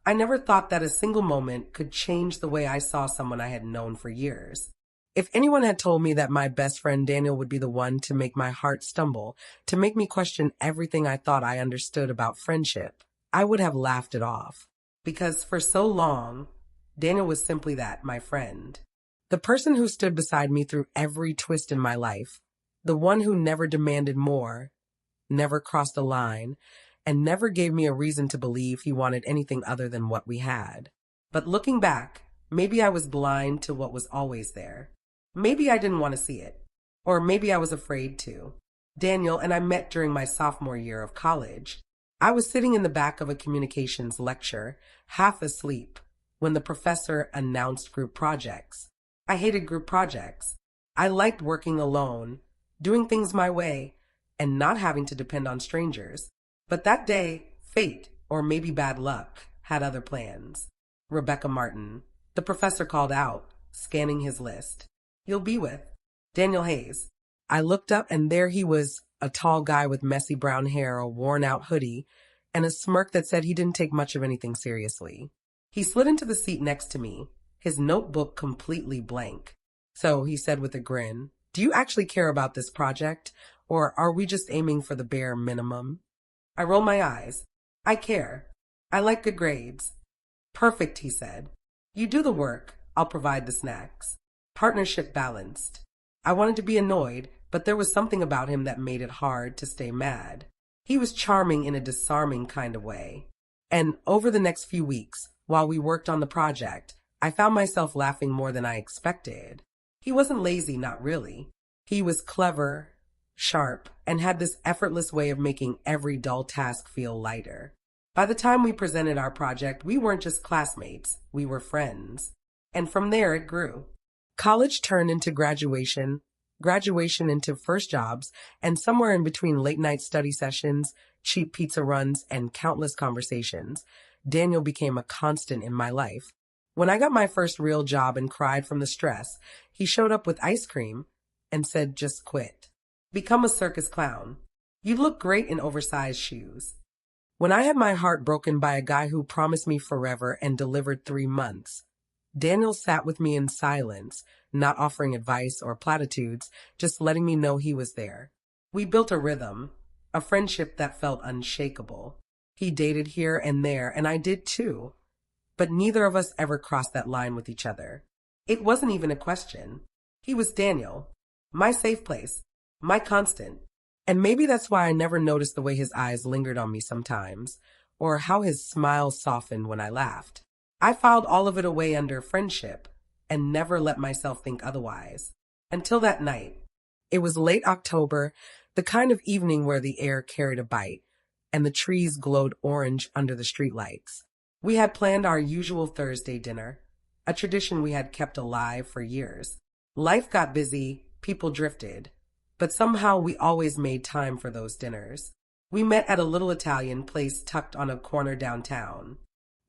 I never thought that a single moment could change the way I saw someone I had known for years. If anyone had told me that my best friend Daniel would be the one to make my heart stumble, to make me question everything I thought I understood about friendship, I would have laughed it off. Because for so long, Daniel was simply that, my friend. The person who stood beside me through every twist in my life. The one who never demanded more, never crossed a line, and never gave me a reason to believe he wanted anything other than what we had. But looking back, maybe I was blind to what was always there. Maybe I didn't want to see it. Or maybe I was afraid to. Daniel and I met during my sophomore year of college. I was sitting in the back of a communications lecture, half asleep, when the professor announced group projects. I hated group projects. I liked working alone, doing things my way, and not having to depend on strangers. But that day, fate, or maybe bad luck, had other plans. Rebecca Martin, the professor called out, scanning his list. You'll be with Daniel Hayes. I looked up and there he was, a tall guy with messy brown hair, a worn-out hoodie, and a smirk that said he didn't take much of anything seriously. He slid into the seat next to me, his notebook completely blank. So he said with a grin, do you actually care about this project, or are we just aiming for the bare minimum? I rolled my eyes. I care. I like good grades. Perfect, he said. You do the work, I'll provide the snacks. Partnership balanced. I wanted to be annoyed, but there was something about him that made it hard to stay mad. He was charming in a disarming kind of way. And over the next few weeks, while we worked on the project, I found myself laughing more than I expected. He wasn't lazy, not really. He was clever, sharp, and had this effortless way of making every dull task feel lighter. By the time we presented our project, we weren't just classmates, we were friends. And from there it grew. College turned into graduation, graduation into first jobs, and somewhere in between late-night study sessions, cheap pizza runs, and countless conversations, Daniel became a constant in my life. When I got my first real job and cried from the stress, he showed up with ice cream and said, just quit. Become a circus clown. You look great in oversized shoes. When I had my heart broken by a guy who promised me forever and delivered 3 months, Daniel sat with me in silence, not offering advice or platitudes, just letting me know he was there. We built a rhythm, a friendship that felt unshakable. He dated here and there, and I did too. But neither of us ever crossed that line with each other. It wasn't even a question. He was Daniel, my safe place, my constant. And maybe that's why I never noticed the way his eyes lingered on me sometimes, or how his smile softened when I laughed. I filed all of it away under friendship and never let myself think otherwise. Until that night. It was late October, the kind of evening where the air carried a bite, and the trees glowed orange under the streetlights. We had planned our usual Thursday dinner, a tradition we had kept alive for years. Life got busy, people drifted, but somehow we always made time for those dinners. We met at a little Italian place tucked on a corner downtown.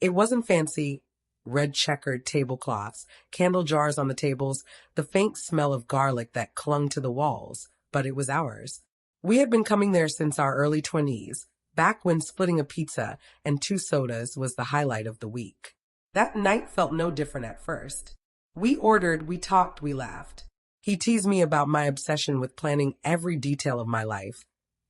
It wasn't fancy, red checkered tablecloths, candle jars on the tables, the faint smell of garlic that clung to the walls, but it was ours. We had been coming there since our early 20s, back when splitting a pizza and 2 sodas was the highlight of the week. That night felt no different at first. We ordered, we talked, we laughed. He teased me about my obsession with planning every detail of my life,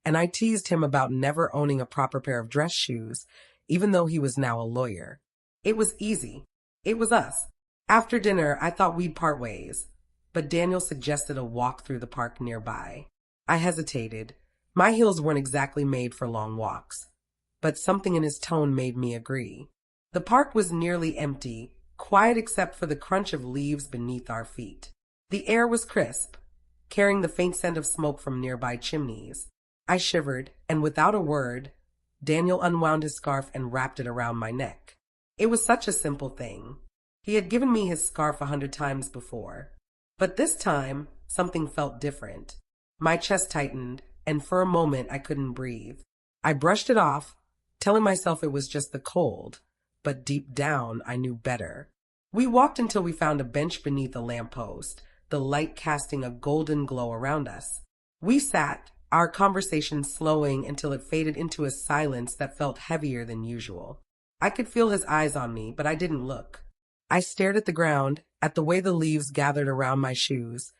and I teased him about never owning a proper pair of dress shoes, even though he was now a lawyer. It was easy. It was us. After dinner, I thought we'd part ways, but Daniel suggested a walk through the park nearby. I hesitated. My heels weren't exactly made for long walks, but something in his tone made me agree. The park was nearly empty, quiet except for the crunch of leaves beneath our feet. The air was crisp, carrying the faint scent of smoke from nearby chimneys. I shivered, and without a word, Daniel unwound his scarf and wrapped it around my neck. It was such a simple thing. He had given me his scarf 100 times before. But this time, something felt different. My chest tightened, and for a moment I couldn't breathe. I brushed it off, telling myself it was just the cold, but deep down I knew better. We walked until we found a bench beneath a lamppost, the light casting a golden glow around us. We sat, our conversation slowing until it faded into a silence that felt heavier than usual. I could feel his eyes on me, but I didn't look. I stared at the ground, at the way the leaves gathered around my shoes,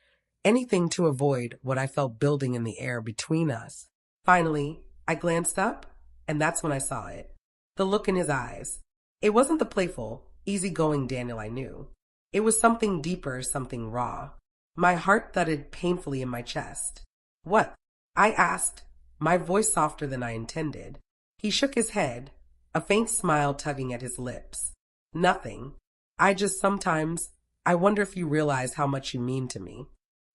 anything to avoid what I felt building in the air between us. Finally, I glanced up, and that's when I saw it. The look in his eyes. It wasn't the playful, easygoing Daniel I knew. It was something deeper, something raw. My heart thudded painfully in my chest. "What?" I asked, my voice softer than I intended. He shook his head, a faint smile tugging at his lips. "Nothing. I wonder if you realize how much you mean to me."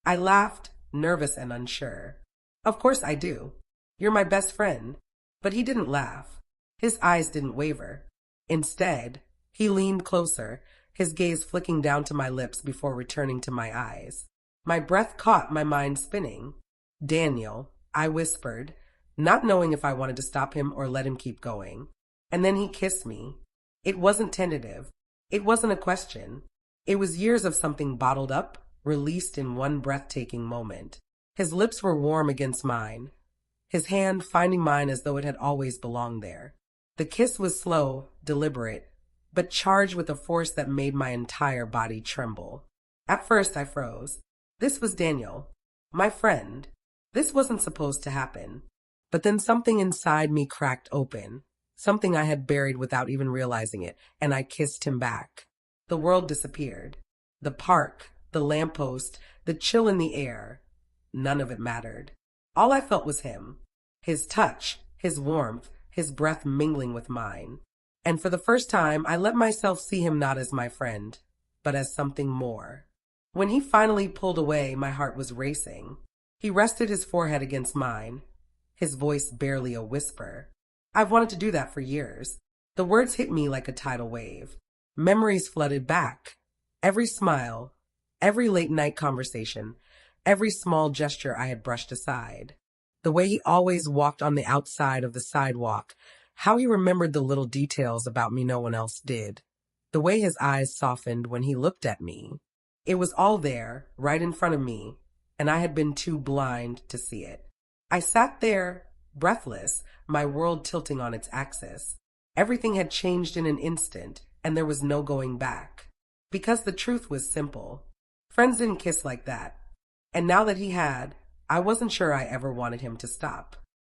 I laughed, nervous and unsure. "Of course I do. You're my best friend." But he didn't laugh. His eyes didn't waver. Instead, he leaned closer, his gaze flicking down to my lips before returning to my eyes. My breath caught, my mind spinning. "Daniel," I whispered, not knowing if I wanted to stop him or let him keep going. And then he kissed me. It wasn't tentative. It wasn't a question. It was years of something bottled up, released in one breathtaking moment. His lips were warm against mine, his hand finding mine as though it had always belonged there. The kiss was slow, deliberate, but charged with a force that made my entire body tremble. At first I froze. This was Daniel, my friend. This wasn't supposed to happen. But then something inside me cracked open, something I had buried without even realizing it, and I kissed him back. The world disappeared. The park, the lamppost, the chill in the air. None of it mattered. All I felt was him. His touch, his warmth, his breath mingling with mine. And for the first time, I let myself see him not as my friend, but as something more. When he finally pulled away, my heart was racing. He rested his forehead against mine, his voice barely a whisper. I've wanted to do that for years. The words hit me like a tidal wave. Memories flooded back. Every smile, every late-night conversation, every small gesture I had brushed aside. The way he always walked on the outside of the sidewalk, how he remembered the little details about me no one else did. The way his eyes softened when he looked at me. It was all there, right in front of me, and I had been too blind to see it. I sat there, breathless, my world tilting on its axis. Everything had changed in an instant, and there was no going back. Because the truth was simple. Friends didn't kiss like that. And now that he had, I wasn't sure I ever wanted him to stop.